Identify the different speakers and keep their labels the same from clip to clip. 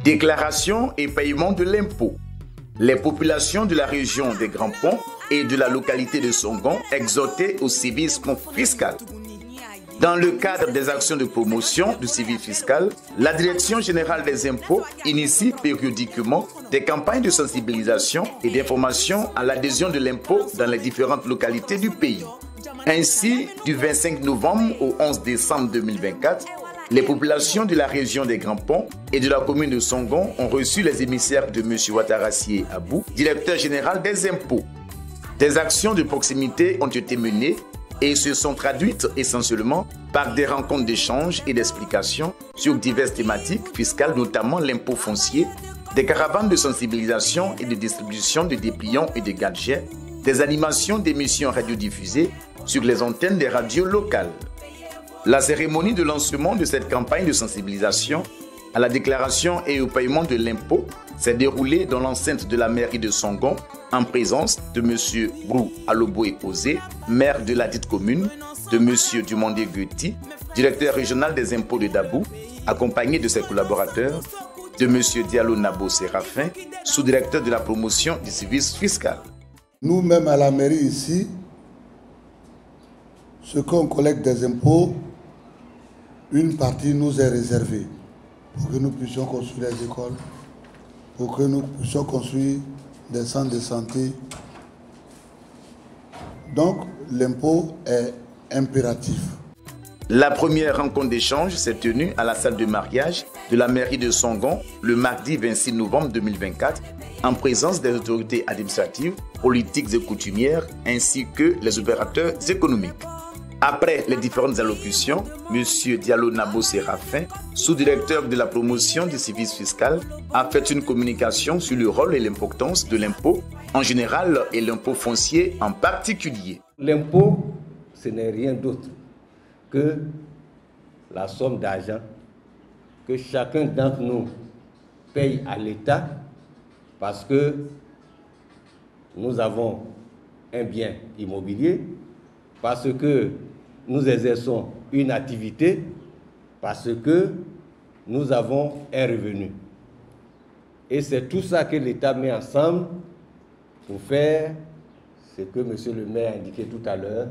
Speaker 1: Déclaration et paiement de l'impôt. Les populations de la région des Grands Ponts et de la localité de Songon exhortées au civisme fiscal. Dans le cadre des actions de promotion du civisme fiscal, la Direction générale des impôts initie périodiquement des campagnes de sensibilisation et d'information à l'adhésion de l'impôt dans les différentes localités du pays. Ainsi, du 25 novembre au 11 décembre 2024, les populations de la région des Grands Ponts et de la commune de Songon ont reçu les émissaires de M. Ouattara Abou, directeur général des impôts. Des actions de proximité ont été menées et se sont traduites essentiellement par des rencontres d'échange et d'explications sur diverses thématiques fiscales, notamment l'impôt foncier, des caravanes de sensibilisation et de distribution de dépliants et de gadgets, des animations d'émissions radiodiffusées sur les antennes des radios locales. La cérémonie de lancement de cette campagne de sensibilisation à la déclaration et au paiement de l'impôt s'est déroulée dans l'enceinte de la mairie de Songon en présence de M. Brou Aloboué Osé, maire de la dite commune, de M. Dumondé Gueti, directeur régional des impôts de Dabou, accompagné de ses collaborateurs, de M. Diallo Nabo Séraphin, sous-directeur de la promotion du service fiscal.
Speaker 2: Nous-mêmes à la mairie ici, ce qu'on collecte des impôts, une partie nous est réservée pour que nous puissions construire des écoles, pour que nous puissions construire des centres de santé. Donc, l'impôt est impératif.
Speaker 1: La première rencontre d'échange s'est tenue à la salle de mariage de la mairie de Songon le mardi 26 novembre 2024 en présence des autorités administratives, politiques et coutumières ainsi que les opérateurs économiques. Après les différentes allocutions, M. Diallo Nabo Séraphin, sous-directeur de la promotion du service fiscal, a fait une communication sur le rôle et l'importance de l'impôt en général et l'impôt foncier en particulier.
Speaker 3: L'impôt, ce n'est rien d'autre que la somme d'argent que chacun d'entre nous paye à l'État parce que nous avons un bien immobilier, parce que nous exerçons une activité, parce que nous avons un revenu. Et c'est tout ça que l'État met ensemble pour faire ce que M. le maire a indiqué tout à l'heure,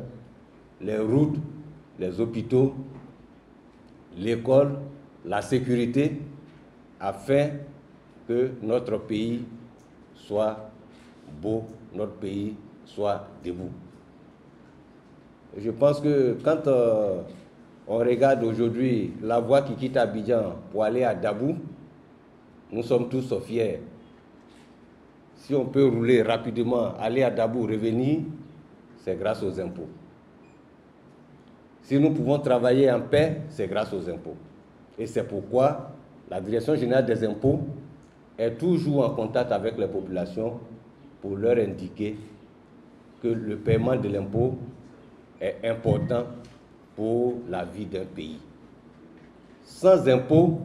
Speaker 3: les routes, les hôpitaux, l'école, la sécurité, afin que notre pays soit beau, notre pays soit debout. Je pense que quand on regarde aujourd'hui la voie qui quitte Abidjan pour aller à Dabou, nous sommes tous fiers. Si on peut rouler rapidement, aller à Dabou, revenir, c'est grâce aux impôts. Si nous pouvons travailler en paix, c'est grâce aux impôts. Et c'est pourquoi la Direction générale des impôts est toujours en contact avec les populations pour leur indiquer que le paiement de l'impôt est important pour la vie d'un pays. Sans impôts,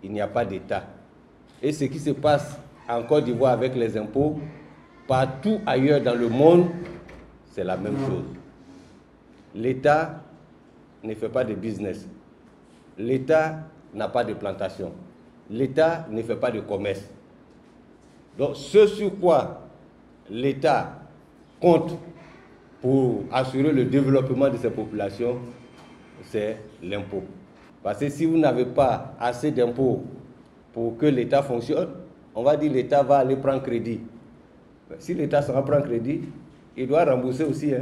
Speaker 3: il n'y a pas d'État. Et ce qui se passe en Côte d'Ivoire avec les impôts, partout ailleurs dans le monde, c'est la même chose. L'État ne fait pas de business. L'État n'a pas de plantation. L'État ne fait pas de commerce. Donc, ce sur quoi l'État compte pour assurer le développement de ces populations, c'est l'impôt. Parce que si vous n'avez pas assez d'impôts pour que l'État fonctionne, on va dire que l'État va aller prendre crédit. Si l'État sera prendre crédit, il doit rembourser aussi.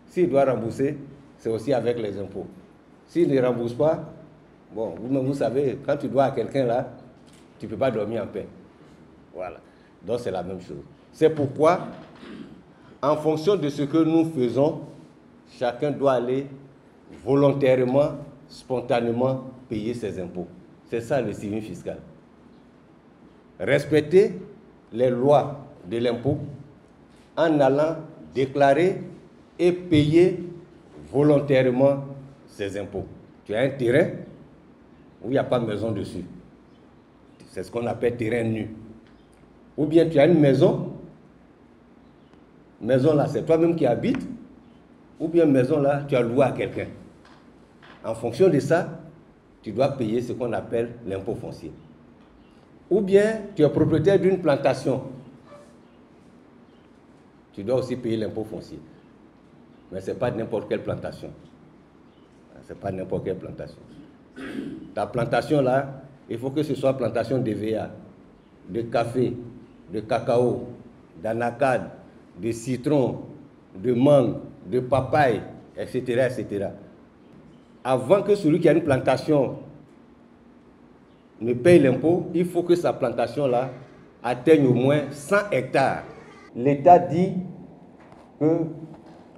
Speaker 3: S'il doit rembourser, c'est aussi avec les impôts. S'il ne rembourse pas, bon, vous savez, quand tu dois à quelqu'un là, tu ne peux pas dormir en paix. Voilà. Donc c'est la même chose. C'est pourquoi, en fonction de ce que nous faisons, chacun doit aller volontairement, spontanément payer ses impôts. C'est ça le civisme fiscal. Respecter les lois de l'impôt en allant déclarer et payer volontairement ses impôts. Tu as un terrain où il n'y a pas de maison dessus. C'est ce qu'on appelle terrain nu. Ou bien tu as une maison là, c'est toi-même qui habites, ou bien maison là, tu as loué à quelqu'un. En fonction de ça, tu dois payer ce qu'on appelle l'impôt foncier. Ou bien tu es propriétaire d'une plantation. Tu dois aussi payer l'impôt foncier. Mais ce n'est pas n'importe quelle plantation. Ce n'est pas n'importe quelle plantation. Ta plantation là, il faut que ce soit plantation d'EVA, de café, de cacao, d'anacade, de citron, de mangue, de papaye, etc., etc. Avant que celui qui a une plantation ne paye l'impôt, il faut que sa plantation là atteigne au moins 100 hectares. L'État dit que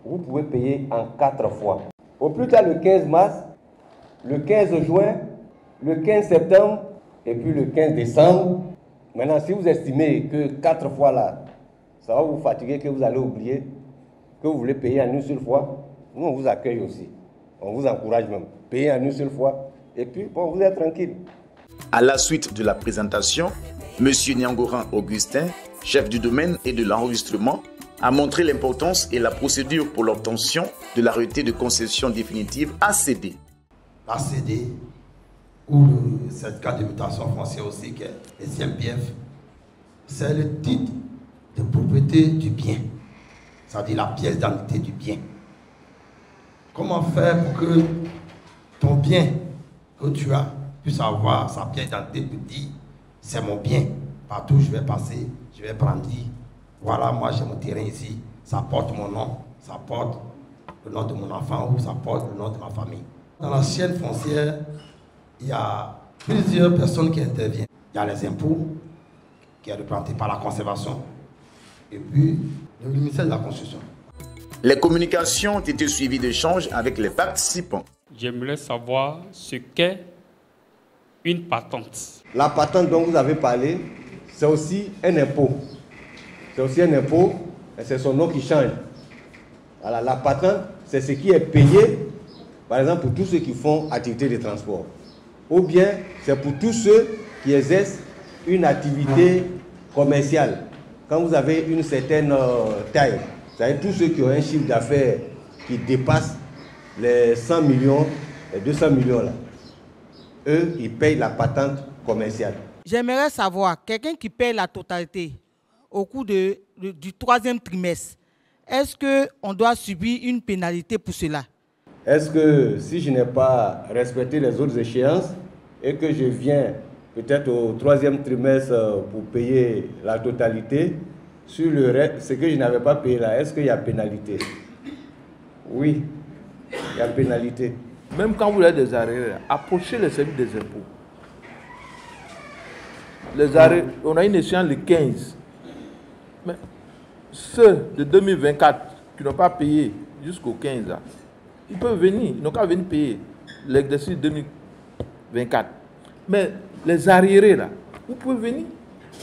Speaker 3: vous pouvez payer en 4 fois. Au plus tard le 15 mars, le 15 juin, le 15 septembre et puis le 15 décembre. Maintenant, si vous estimez que 4 fois là, ça va vous fatiguer, que vous allez oublier, que vous voulez payer en une seule fois, nous on vous accueille aussi. On vous encourage même. Payer en une seule fois et puis bon, vous êtes tranquille.
Speaker 1: À la suite de la présentation, M. Nyangoran Augustin, chef du domaine et de l'enregistrement, a montré l'importance et la procédure pour l'obtention de l'arrêté de concession définitive ACD.
Speaker 4: L'ACD, ou le certificat de mutation foncière aussi, qui est le CMPF, c'est le titre de propriété du bien, c'est-à-dire la pièce d'identité du bien. Comment faire pour que ton bien que tu as puisse avoir sa pièce d'identité pour dire c'est mon bien, partout où je vais passer, je vais prendre dire voilà, moi j'ai mon terrain ici, ça porte mon nom, ça porte le nom de mon enfant ou ça porte le nom de ma famille. Dans la chaîne foncière, il y a plusieurs personnes qui interviennent. Il y a les impôts, qui est représenté par la conservation, et puis le ministère de la Construction.
Speaker 1: Les communications ont été suivies d'échanges avec les participants.
Speaker 5: J'aimerais savoir ce qu'est une patente.
Speaker 3: La patente dont vous avez parlé, c'est aussi un impôt. C'est aussi un impôt et c'est son nom qui change. Voilà, la patente, c'est ce qui est payé, par exemple, pour tous ceux qui font activité de transport. Ou bien, c'est pour tous ceux qui exercent une activité commerciale. Quand vous avez une certaine taille, c'est-à-dire tous ceux qui ont un chiffre d'affaires qui dépasse les 100 millions, les 200 millions là, eux, ils payent la patente commerciale.
Speaker 6: J'aimerais savoir, quelqu'un qui paye la totalité au cours du 3e trimestre, est-ce qu'on doit subir une pénalité pour cela?
Speaker 3: Est-ce que si je n'ai pas respecté les autres échéances et que je viens peut-être au 3e trimestre pour payer la totalité, sur le reste, ce que je n'avais pas payé là, est-ce qu'il y a pénalité? Oui, il y a pénalité.
Speaker 7: Même quand vous avez des arrêts, approchez les services des impôts. Les arrêts, on a une échéance le 15. Mais ceux de 2024 qui n'ont pas payé jusqu'au 15, là, ils peuvent venir, ils n'ont qu'à venir payer l'exercice 2024. Mais les arriérés, là, vous pouvez venir.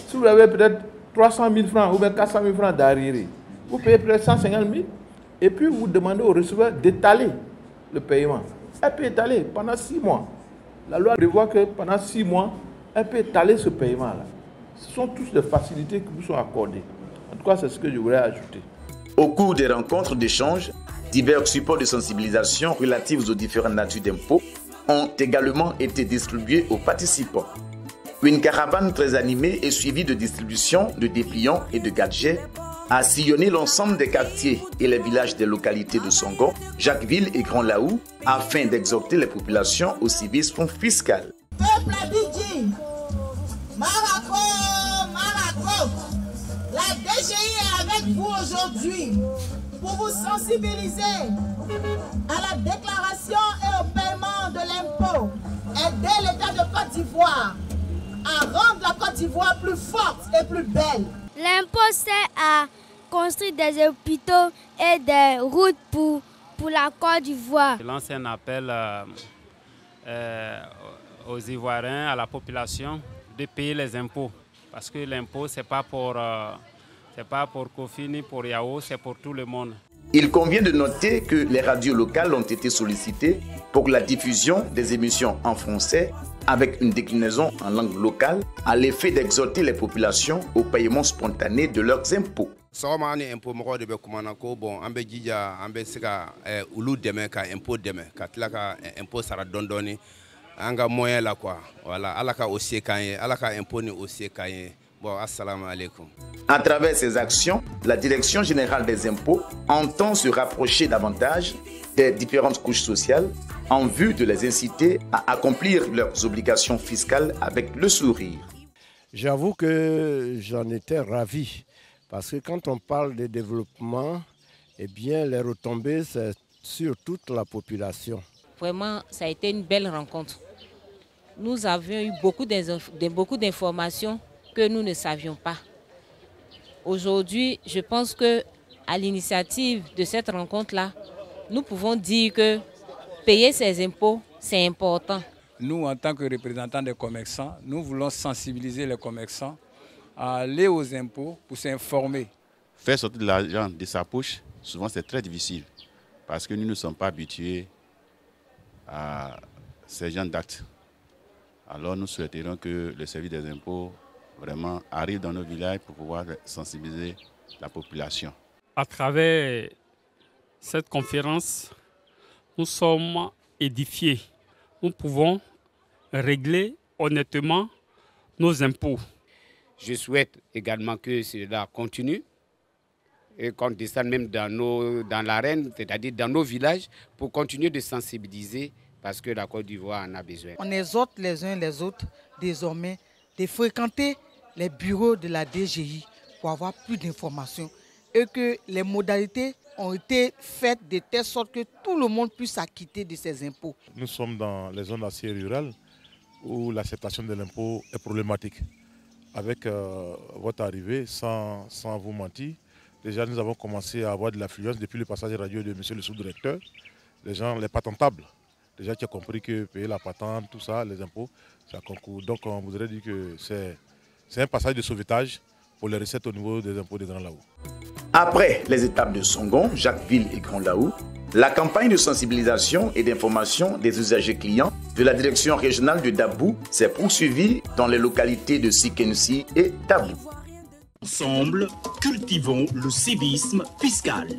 Speaker 7: Si vous avez peut-être 300 000 francs ou bien 400 000 francs d'arriérés, vous payez peut-être 150 000 et puis vous demandez au receveur d'étaler le paiement. Elle peut étaler pendant 6 mois. La loi prévoit que pendant 6 mois, elle peut étaler ce paiement-là. Ce sont toutes les facilités qui vous sont accordées. En tout cas, c'est ce que je voulais ajouter.
Speaker 1: Au cours des rencontres d'échange, divers supports de sensibilisation relatifs aux différentes natures d'impôts ont également été distribués aux participants. Une caravane très animée et suivie de distribution de dépliants et de gadgets a sillonné l'ensemble des quartiers et les villages des localités de Songon, Jacquesville et Grand Laou afin d'exhorter les populations au civisme fiscal.
Speaker 8: Peuple Abidji, Marako, la DGI est avec vous aujourd'hui pour vous sensibiliser à la déclaration et au paiement de l'impôt. Aider l'État de Côte d'Ivoire à rendre la Côte d'Ivoire plus forte et plus belle.
Speaker 9: L'impôt sert à construire des hôpitaux et des routes pour la Côte d'Ivoire.
Speaker 5: Je lance un appel aux Ivoiriens, à la population, de payer les impôts. Parce que l'impôt, ce n'est pas pour Kofi ni pour Yao, c'est pour tout le monde.
Speaker 1: Il convient de noter que les radios locales ont été sollicitées pour la diffusion des émissions en français avec une déclinaison en langue locale à l'effet d'exhorter les populations au paiement spontané de leurs impôts.
Speaker 10: anga moyen là quoi. Voilà, alaka aussi kanye, alaka imponi aussi kanye. Bon, assalamu alaikum.
Speaker 1: À travers ces actions, la Direction générale des impôts entend se rapprocher davantage des différentes couches sociales en vue de les inciter à accomplir leurs obligations fiscales avec le sourire.
Speaker 11: J'avoue que j'en étais ravi parce que quand on parle de développement, eh bien les retombées, c'est sur toute la population.
Speaker 12: Vraiment, ça a été une belle rencontre. Nous avions eu beaucoup d'informations que nous ne savions pas. Aujourd'hui, je pense que à l'initiative de cette rencontre-là, nous pouvons dire que payer ses impôts, c'est important.
Speaker 13: Nous, en tant que représentants des commerçants, nous voulons sensibiliser les commerçants à aller aux impôts pour s'informer.
Speaker 14: Faire sortir de l'argent de sa poche, souvent c'est très difficile parce que nous ne sommes pas habitués à ces genres d'actes. Alors nous souhaiterions que le service des impôts vraiment arrive dans nos villages pour pouvoir sensibiliser la population.
Speaker 5: À travers cette conférence, nous sommes édifiés. Nous pouvons régler honnêtement nos impôts.
Speaker 15: Je souhaite également que cela continue et qu'on descende même dans l'arène, c'est-à-dire dans nos villages, pour continuer de sensibiliser parce que la Côte d'Ivoire en a besoin.
Speaker 6: On exhorte les uns les autres désormais de fréquenter les bureaux de la DGI pour avoir plus d'informations et que les modalités ont été faites de telle sorte que tout le monde puisse s'acquitter de ses impôts.
Speaker 16: Nous sommes dans les zones assez rurales où l'acceptation de l'impôt est problématique. Avec votre arrivée, sans vous mentir, déjà nous avons commencé à avoir de l'affluence depuis le passage radio de monsieur le sous-directeur. Les gens, les patentables, déjà tu as compris que payer la patente, tout ça, les impôts, ça concourt. Donc on voudrait dire que c'est un passage de sauvetage pour les recettes au niveau des impôts des Grands Laou.
Speaker 1: Après les étapes de Songon, Jacquesville et Grand Laou, la campagne de sensibilisation et d'information des usagers clients de la direction régionale de Dabou s'est poursuivie dans les localités de Sikensi et Dabou.
Speaker 17: Ensemble, cultivons le civisme fiscal.